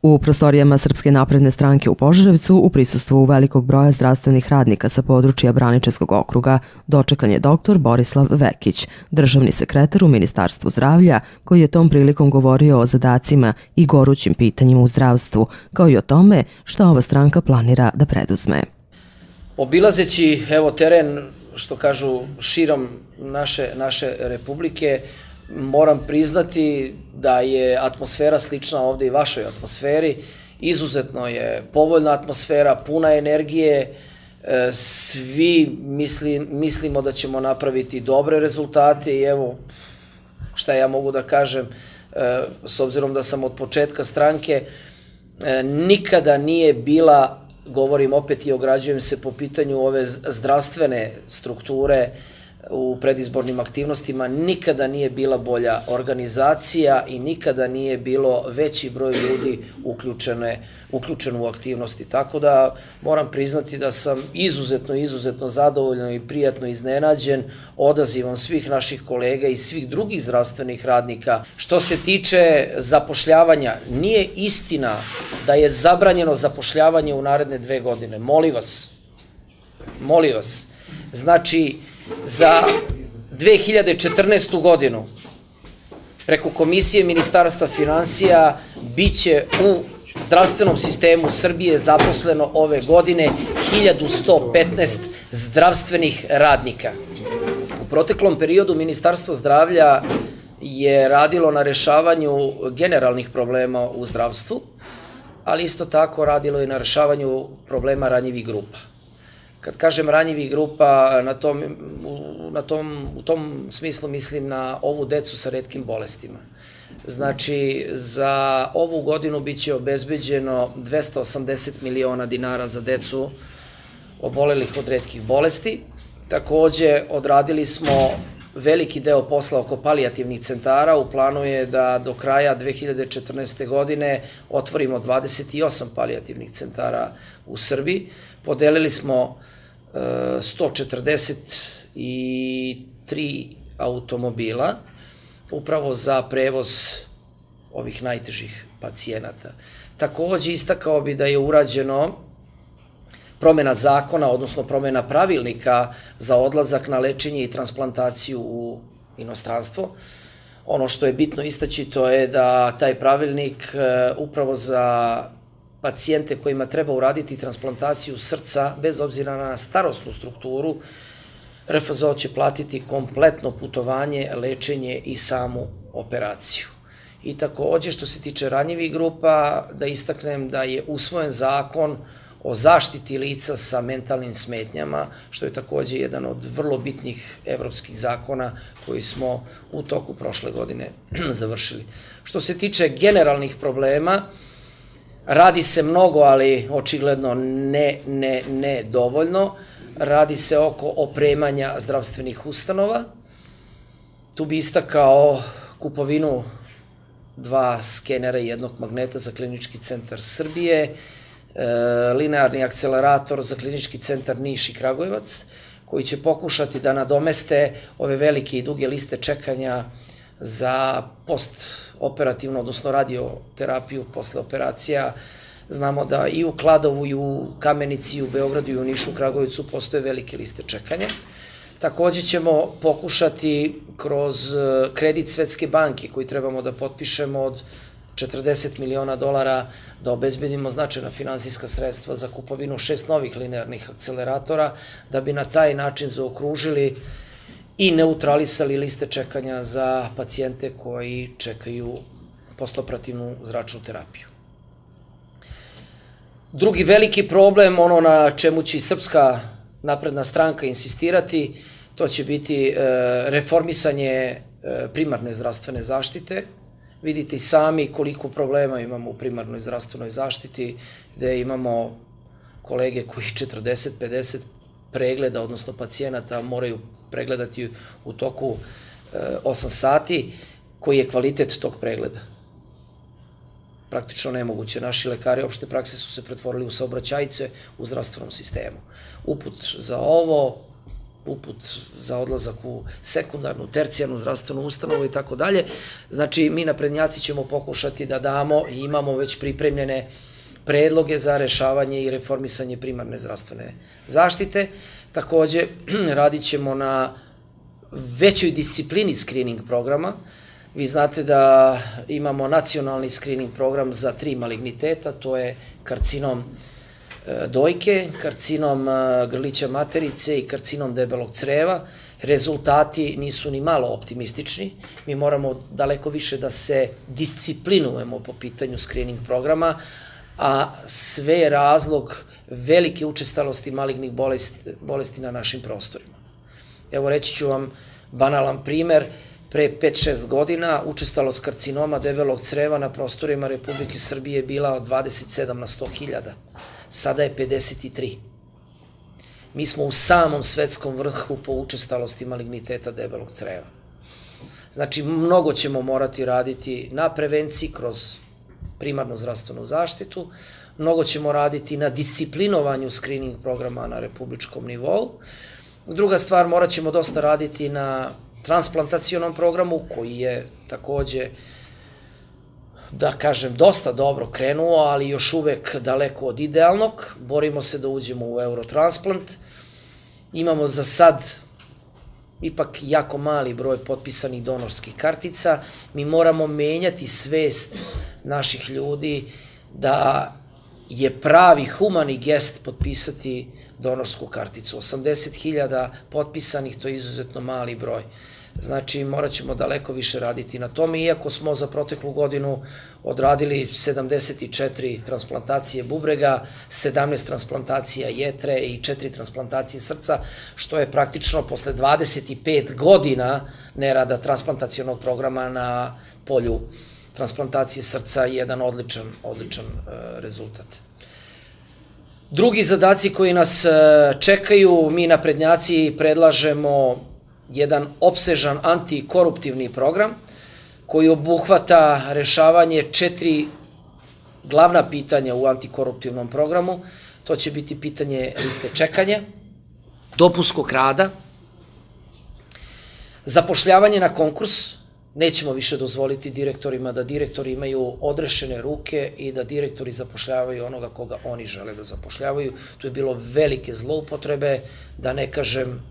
U prostorijama Srpske napredne stranke u Požarevcu u prisustvu velikog broja zdravstvenih radnika sa područja Braničevskog okruga dočekan je dr. Borislav Vekić, državni sekretar u Ministarstvu zdravlja, koji je tom prilikom govorio o zadacima i gorućim pitanjima u zdravstvu, kao i o tome šta ova stranka planira da preduzme. Obilazeći teren, što kažu, širom naše republike, moram priznati da je atmosfera slična ovde i vašoj atmosferi. Izuzetno je povoljna atmosfera, puna energije. Svi mislimo da ćemo napraviti dobre rezultate i evo šta ja mogu da kažem, s obzirom da sam od početka stranke, nikada nije bila, govorim opet i ograđujem se po pitanju ove zdravstvene strukture u predizbornim aktivnostima, nikada nije bila bolja organizacija i nikada nije bilo veći broj ljudi uključen u aktivnosti. Tako da moram priznati da sam izuzetno zadovoljno i prijatno iznenađen odazivom svih naših kolega i svih drugih zdravstvenih radnika. Što se tiče zapošljavanja, nije istina da je zabranjeno zapošljavanje u naredne 2 godine. Molim vas. Znači, za 2014. godinu preko Komisije Ministarstva finansija biće u zdravstvenom sistemu Srbije zaposleno ove godine 1115 zdravstvenih radnika. U proteklom periodu Ministarstvo zdravlja je radilo na rešavanju generalnih problema u zdravstvu, ali isto tako radilo i na rešavanju problema ranjivih grupa. Kad kažem ranjivih grupa, u tom smislu mislim na ovu decu sa retkim bolestima. Znači, za ovu godinu biće obezbeđeno 280 miliona dinara za decu obolelih od retkih bolesti. Takođe, odradili smo veliki deo posla oko palijativnih centara. U planu je da do kraja 2014. godine otvorimo 28 palijativnih centara u Srbiji. Podelili smo 143 automobila upravo za prevoz ovih najtežih pacijenata. Takođe, istakao bi da je urađeno promena zakona, odnosno promena pravilnika za odlazak na lečenje i transplantaciju u inostranstvo. Ono što je bitno istaći to je da taj pravilnik upravo za pacijente kojima treba uraditi transplantaciju srca, bez obzira na starosnu strukturu, RFZO će platiti kompletno putovanje, lečenje i samu operaciju. I takođe, što se tiče ranjivih grupa, da istaknem da je usvojen zakon o zaštiti lica sa mentalnim smetnjama, što je takođe jedan od vrlo bitnih evropskih zakona koji smo u toku prošle godine završili. Što se tiče generalnih problema, radi se mnogo, ali očigledno ne dovoljno. Radi se oko opremanja zdravstvenih ustanova. Tu bi istakao kupovinu 2 skenera i 1 magneta za Klinički centar Srbije, linearni akcelerator za Klinički centar Niš i Kragujevac, koji će pokušati da nadomeste ove velike i duge liste čekanja za postoperativnu, odnosno radioterapiju posle operacija. Znamo da i u Kladovu, i u Kamenici, i u Beogradu, i u Nišu, u Kragujevcu postoje velike liste čekanja. Takođe ćemo pokušati kroz kredit Svetske banke koji trebamo da potpišemo od $40 miliona da obezbedimo značajna finansijska sredstva za kupovinu 6 novih linearnih akceleratora, da bi na taj način zaokružili i neutralisali liste čekanja za pacijente koji čekaju postoperativnu zračnu terapiju. Drugi veliki problem, ono na čemu će i Srpska napredna stranka insistirati, to će biti reformisanje primarne zdravstvene zaštite. Vidite i sami koliko problema imamo u primarnoj zdravstvenoj zaštiti, gde imamo kolege koji 40-50 pregleda, odnosno pacijenata, moraju pregledati u toku 8 sati, koji je kvalitet tog pregleda. Praktično nemoguće. Naši lekari opšte prakse su se pretvorili u saobraćajce u zdravstvenom sistemu. Uput za ovo uput za odlazak u sekundarnu, tercijarnu zdravstvenu ustanovu i tako dalje. Znači, mi naprednjaci ćemo pokušati da damo i imamo već pripremljene predloge za rešavanje i reformisanje primarne zdravstvene zaštite. Takođe, radit ćemo na većoj disciplini screening programa. Vi znate da imamo nacionalni screening program za 3 maligniteta, to je karcinom dojke, karcinom grlića materice i karcinom debelog creva. Rezultati nisu ni malo optimistični. Mi moramo daleko više da se disciplinujemo po pitanju screening programa, a sve je razlog velike učestalosti malignih bolesti na našim prostorima. Evo, reći ću vam banalan primer. Pre 5-6 godina učestalost karcinoma debelog creva na prostorima Republike Srbije je bila od 27 na 100.000. Sada je 53. Mi smo u samom svetskom vrhu po učestalosti maligniteta debelog creva. Znači, mnogo ćemo morati raditi na prevenciji kroz primarnu zdravstvenu zaštitu, mnogo ćemo raditi na disciplinovanju screening programa na republičkom nivou. Druga stvar, morat ćemo dosta raditi na transplantacionom programu, koji je takođe, da kažem, dosta dobro krenuo, ali još uvek daleko od idealnog. Borimo se da uđemo u Eurotransplant. Imamo za sad ipak jako mali broj potpisanih donorskih kartica. Mi moramo menjati svest naših ljudi da je pravi humani gest potpisati donorsku karticu. 80.000 potpisanih, to je izuzetno mali broj. Znači, morat ćemo daleko više raditi na tome, iako smo za proteklu godinu odradili 74 transplantacije bubrega, 17 transplantacija jetre i 4 transplantacije srca, što je praktično posle 25 godina nerada transplantacionog programa na polju transplantacije srca jedan odličan rezultat. Drugi zadaci koji nas čekaju, mi naprednjaci predlažemo jedan opsežan antikoruptivni program koji obuhvata rešavanje 4 glavna pitanja u antikoruptivnom programu. To će biti pitanje liste čekanja, dopunskog rada, zapošljavanje na konkurs. Nećemo više dozvoliti direktorima da direktori imaju odrešene ruke i da direktori zapošljavaju onoga koga oni žele da zapošljavaju. Tu je bilo velike zloupotrebe, da ne kažem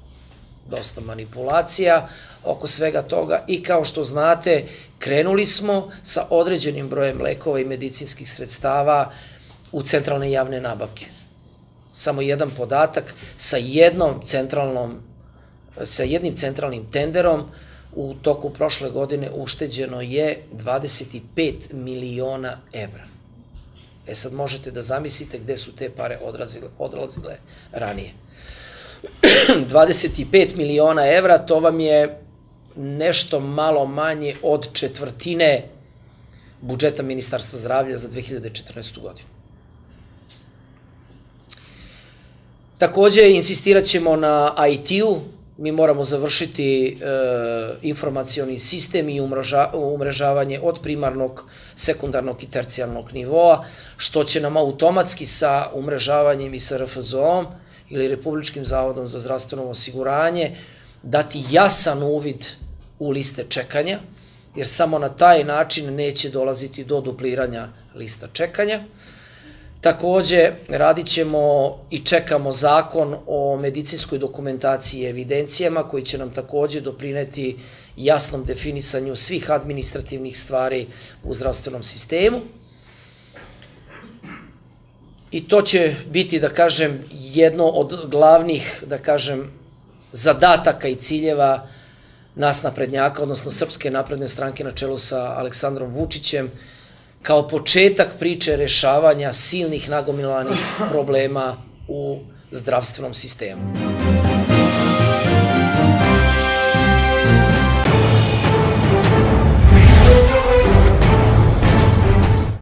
dosta manipulacija oko svega toga i kao što znate, krenuli smo sa određenim brojem lekova i medicinskih sredstava u centralne javne nabavke. Samo jedan podatak, sa jednim centralnim tenderom u toku prošle godine ušteđeno je 25 miliona evra. Sad možete da zamislite gde su te pare odlazile ranije. 25 miliona evra, to vam je nešto malo manje od 1/4 budžeta Ministarstva zdravlja za 2014. godinu. Takođe, insistirat ćemo na IT-u. Mi moramo završiti informacioni sistem i umrežavanje od primarnog, sekundarnog i tercijarnog nivoa, što će nam automatski sa umrežavanjem i sa RFZO-om ili Republičkim zavodom za zdravstveno osiguranje dati jasan uvid u liste čekanja, jer samo na taj način neće dolaziti do dupliranja lista čekanja. Takođe, radit ćemo i čekamo zakon o medicinskoj dokumentaciji i evidencijama, koji će nam takođe doprineti jasnom definisanju svih administrativnih stvari u zdravstvenom sistemu. I to će biti, da kažem, jedno od glavnih, da kažem, zadataka i ciljeva nas naprednjaka, odnosno Srpske napredne stranke na čelu sa Aleksandrom Vučićem, kao početak priče rešavanja silnih nagomilanih problema u zdravstvenom sistemu.